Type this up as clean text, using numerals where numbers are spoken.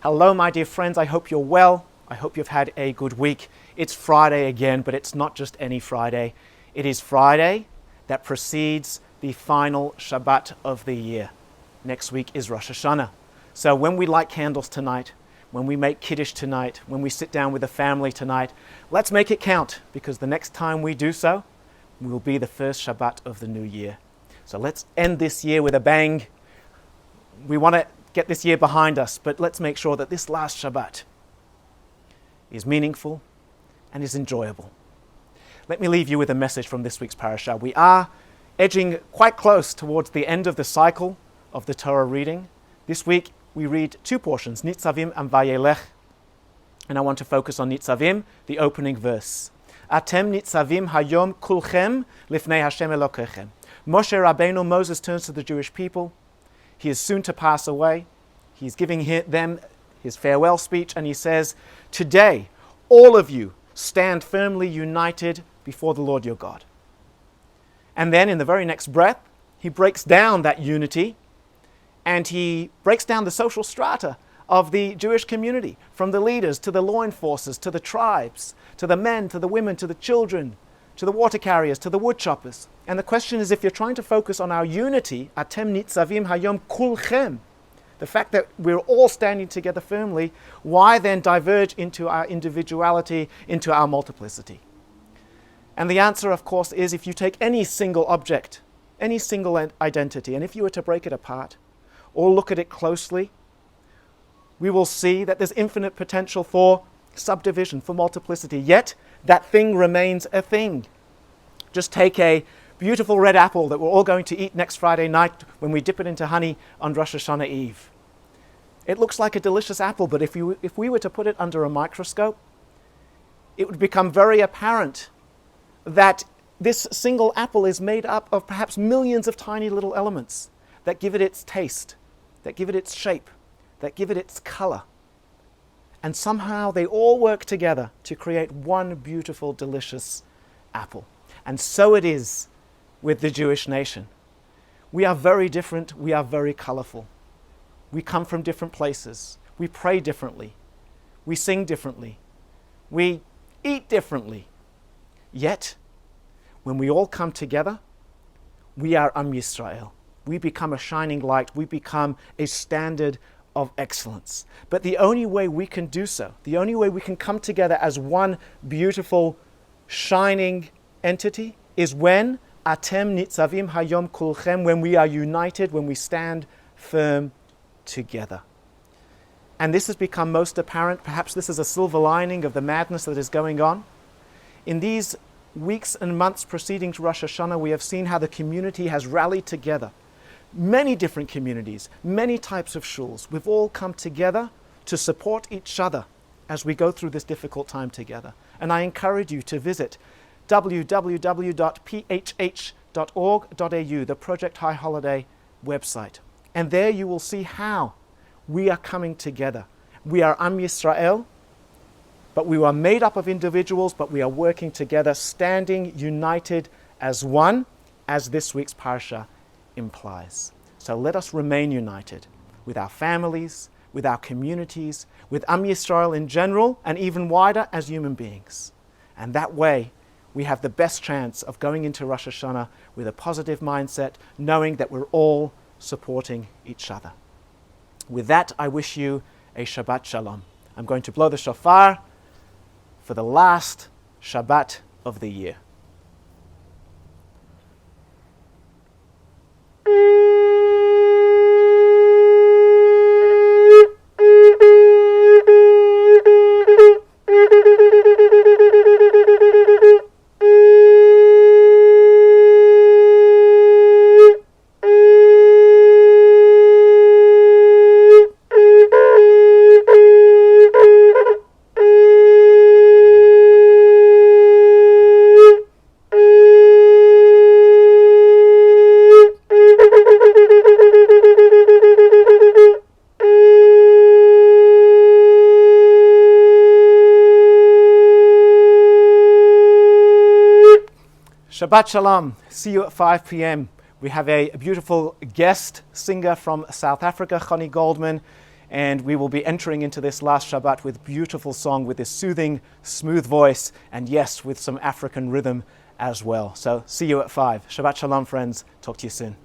Hello, my dear friends. I hope you're well. I hope you've had a good week. It's Friday again, but it's not just any Friday. It is Friday that precedes the final Shabbat of the year. Next week is Rosh Hashanah. So when we light candles tonight, when we make Kiddush tonight, when we sit down with the family tonight, let's make it count, because the next time we do so will be the first Shabbat of the new year. So let's end this year with a bang. We want to get this year behind us, but let's make sure that this last Shabbat is meaningful and is enjoyable. Let me leave you with a message from this week's parasha. We are edging quite close towards the end of the cycle of the Torah reading. This week we read two portions, Nitzavim and Vayelech, and I want to focus on Nitzavim, the opening verse. Atem Nitzavim hayom kulchem lifnei Hashem Elokechem. Moshe Rabbeinu, Moses, turns to the Jewish people. He is soon to pass away. He's giving them his farewell speech, and he says, "Today, all of you stand firmly united before the Lord your God." And then in the very next breath, he breaks down that unity, and he breaks down the social strata of the Jewish community, from the leaders to the law enforcers, to the tribes, to the men, to the women, to the children, to the water carriers, to the wood choppers. And the question is, if you're trying to focus on our unity, Atem Nitzavim Hayom Kulchem, the fact that we're all standing together firmly, why then diverge into our individuality, into our multiplicity? And the answer, of course, is if you take any single object, any single identity, and if you were to break it apart or look at it closely, we will see that there's infinite potential for subdivision, for multiplicity, yet that thing remains a thing. Just take a beautiful red apple that we're all going to eat next Friday night when we dip it into honey on Rosh Hashanah Eve. It looks like a delicious apple, but if we were to put it under a microscope, it would become very apparent that this single apple is made up of perhaps millions of tiny little elements that give it its taste, that give it its shape, that give it its color. And somehow they all work together to create one beautiful, delicious apple. And so it is with the Jewish nation. We are very different. We are very colorful. We come from different places. We pray differently. We sing differently. We eat differently. Yet, when we all come together, we are Am Yisrael. We become a shining light. We become a standard of excellence. But the only way we can do so, the only way we can come together as one beautiful, shining entity, is when Atem Nitzavim Hayom Kulchem, when we are united, when we stand firm together. And this has become most apparent. Perhaps this is a silver lining of the madness that is going on. In these weeks and months preceding to Rosh Hashanah, we have seen how the community has rallied together. Many different communities, many types of shuls. We've all come together to support each other as we go through this difficult time together. And I encourage you to visit www.phh.org.au, the Project High Holiday website. And there you will see how we are coming together. We are Am Yisrael, but we are made up of individuals, but we are working together, standing united as one, as this week's parsha implies. So let us remain united with our families, with our communities, with Am Yisrael in general, and even wider as human beings. And that way, we have the best chance of going into Rosh Hashanah with a positive mindset, knowing that we're all supporting each other. With that, I wish you a Shabbat Shalom. I'm going to blow the shofar for the last Shabbat of the year. Shabbat Shalom. See you at 5 p.m. We have a beautiful guest singer from South Africa, Connie Goldman. And we will be entering into this last Shabbat with beautiful song, with this soothing, smooth voice, and yes, with some African rhythm as well. So see you at 5. Shabbat Shalom, friends. Talk to you soon.